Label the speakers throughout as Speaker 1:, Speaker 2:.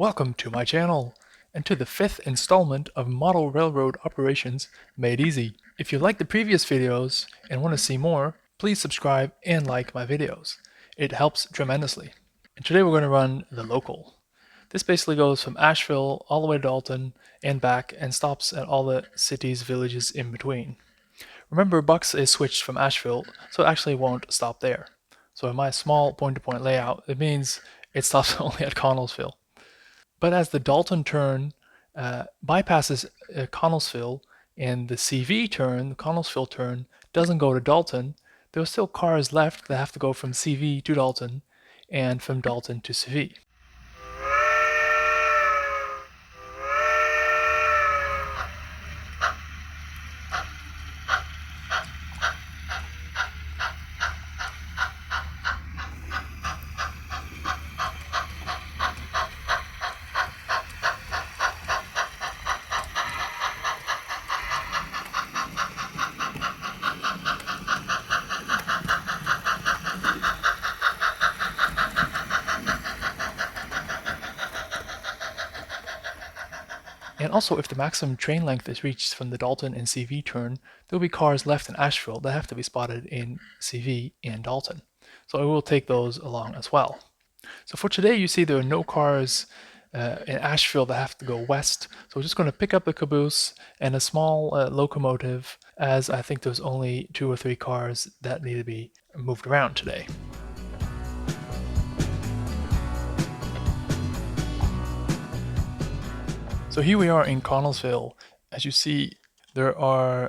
Speaker 1: Welcome to my channel, and to the 5th installment of Model Railroad Operations Made Easy. If you liked the previous videos and want to see more, please subscribe and like my videos. It helps tremendously. And today we're going to run the local. This basically goes from Asheville all the way to Dalton and back and stops at all the cities, villages in between. Remember, Bucks is switched from Asheville, so it actually won't stop there. So in my small point-to-point layout, it means it stops only at Connellsville. But as the Dalton turn bypasses Connellsville and the CV turn, the Connellsville turn, doesn't go to Dalton, there are still cars left that have to go from CV to Dalton and from Dalton to CV. And also, if the maximum train length is reached from the Dalton and CV turn, there will be cars left in Asheville that have to be spotted in CV and Dalton. So I will take those along as well. So for today, you see there are no cars in Asheville that have to go west. So we're just going to pick up the caboose and a small locomotive, as I think there's only 2 or 3 cars that need to be moved around today. So here we are in Connellsville. As you see, there are,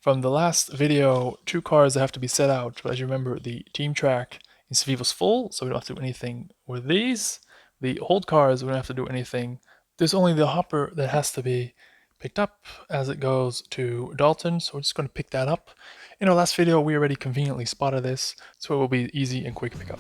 Speaker 1: from the last video, 2 cars that have to be set out. But as you remember, the team track in CV was full, so we don't have to do anything with these. The old cars, we don't have to do anything. There's only the hopper that has to be picked up as it goes to Dalton, so we're just going to pick that up. In our last video, we already conveniently spotted this, so it will be easy and quick pickup.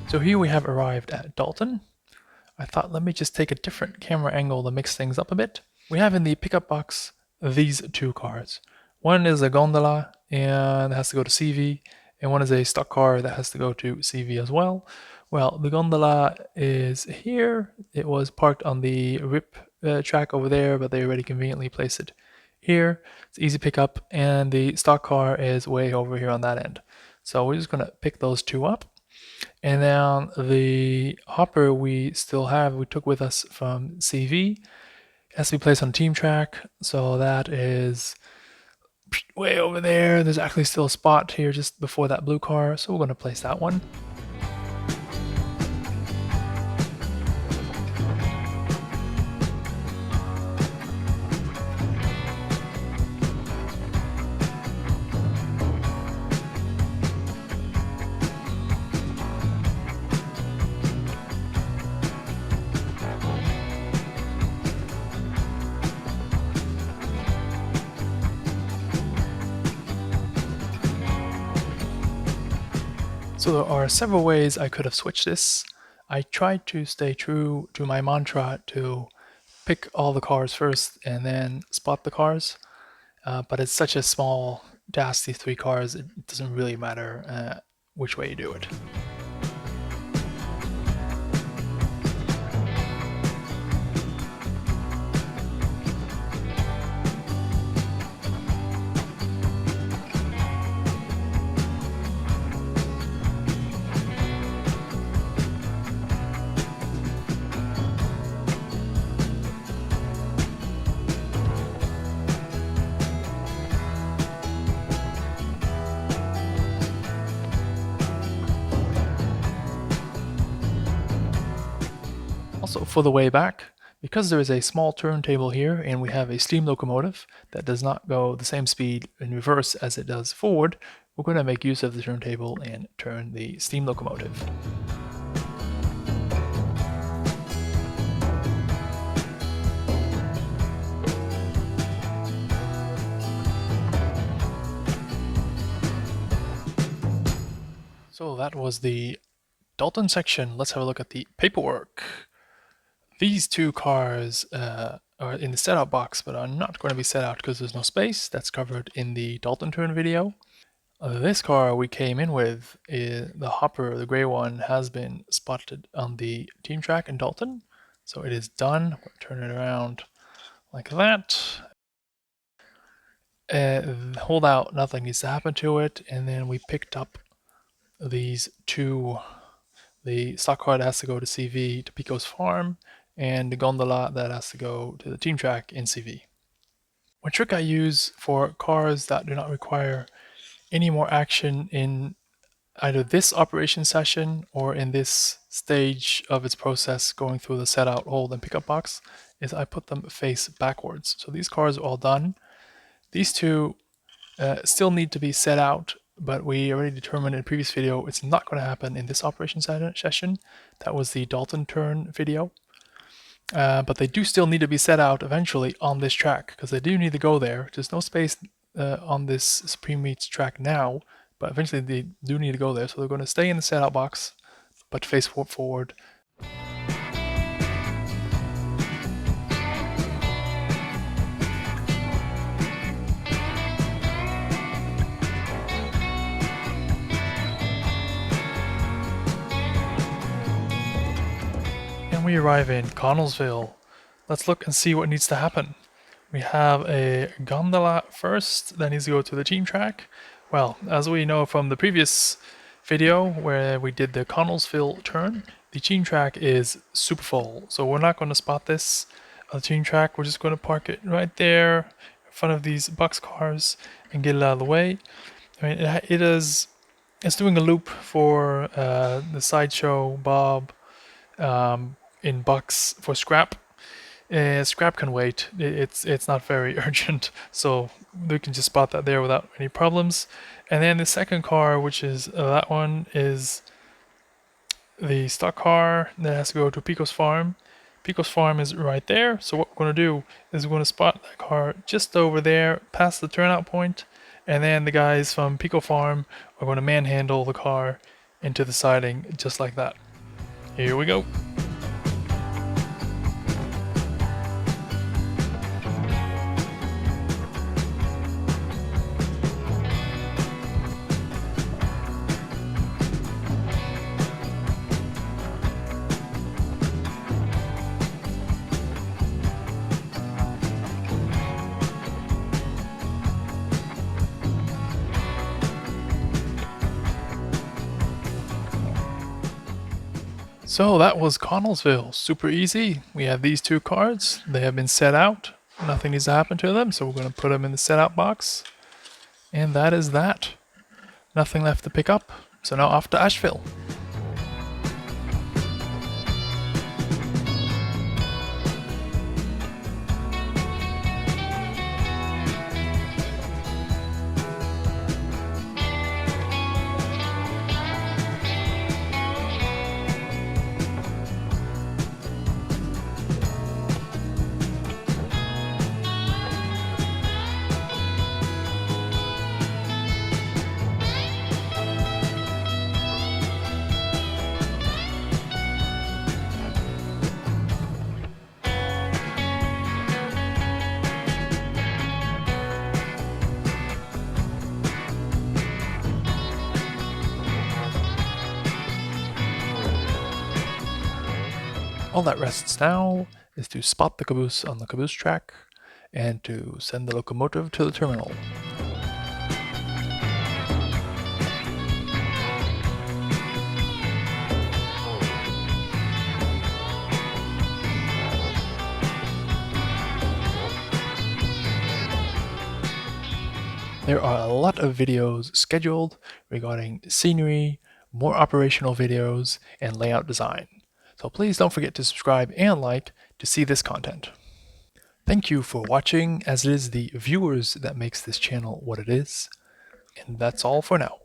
Speaker 1: So here we have arrived at Dalton. I thought, let me just take a different camera angle to mix things up a bit. We have in the pickup box these 2 cars. One is a gondola and has to go to CV, and one is a stock car that has to go to CV as well. Well, the gondola is here. It was parked on the RIP track over there, but they already conveniently placed it here. It's easy pickup, and the stock car is way over here on that end. So we're just gonna pick those 2 up. And then the hopper we still have, we took with us from CV. It has to be placed on team track, so that is way over there. There's actually still a spot here just before that blue car, so we're going to place that one. So there are several ways I could have switched this. I tried to stay true to my mantra to pick all the cars first and then spot the cars, but it's such a small task, these 3 cars, it doesn't really matter which way you do it. Also, for the way back, because there is a small turntable here and we have a steam locomotive that does not go the same speed in reverse as it does forward, we're going to make use of the turntable and turn the steam locomotive. So that was the Dalton section. Let's have a look at the paperwork. These two cars are in the setup box, but are not going to be set out because there's no space. That's covered in the Dalton turn video. This car we came in with, the Hopper, the gray one, has been spotted on the team track in Dalton. So it is done. We'll turn it around like that. Hold out, nothing needs to happen to it. And then we picked up these two, the stock car that has to go to CV to Pico's farm, and the gondola that has to go to the team track in CV. One trick I use for cars that do not require any more action in either this operation session or in this stage of its process going through the set out, hold, and pickup box is I put them face backwards. So these cars are all done. These two still need to be set out, but we already determined in a previous video it's not going to happen in this operation session. That was the Dalton turn video. But they do still need to be set out eventually on this track because they do need to go there. There's no space on this Supreme Meats track now, but eventually they do need to go there. So they're going to stay in the set out box, but face forward. And we arrive in Connellsville. Let's look and see what needs to happen. We have a gondola first that needs to go to the team track. Well, as we know from the previous video where we did the Connellsville turn, the team track is super full. So we're not going to spot this on the team track. We're just going to park it right there in front of these box cars and get it out of the way. I mean, it's doing a loop for the Sideshow Bob in bucks for scrap. Scrap can wait. It's not very urgent, so we can just spot that there without any problems. And then the second car, which is that one, is the stock car that has to go to Pico's farm. Pico's farm is right there, so what we're going to do is we're going to spot that car just over there, past the turnout point, and then the guys from Pico farm are going to manhandle the car into the siding just like that. Here we go. So that was Connellsville. Super easy. We have these two cards. They have been set out. Nothing needs to happen to them, so we're going to put them in the set out box. And that is that. Nothing left to pick up. So now off to Asheville. All that rests now is to spot the caboose on the caboose track and to send the locomotive to the terminal. There are a lot of videos scheduled regarding scenery, more operational videos, and layout design. So please don't forget to subscribe and like to see this content. Thank you for watching, as it is the viewers that makes this channel what it is. And that's all for now.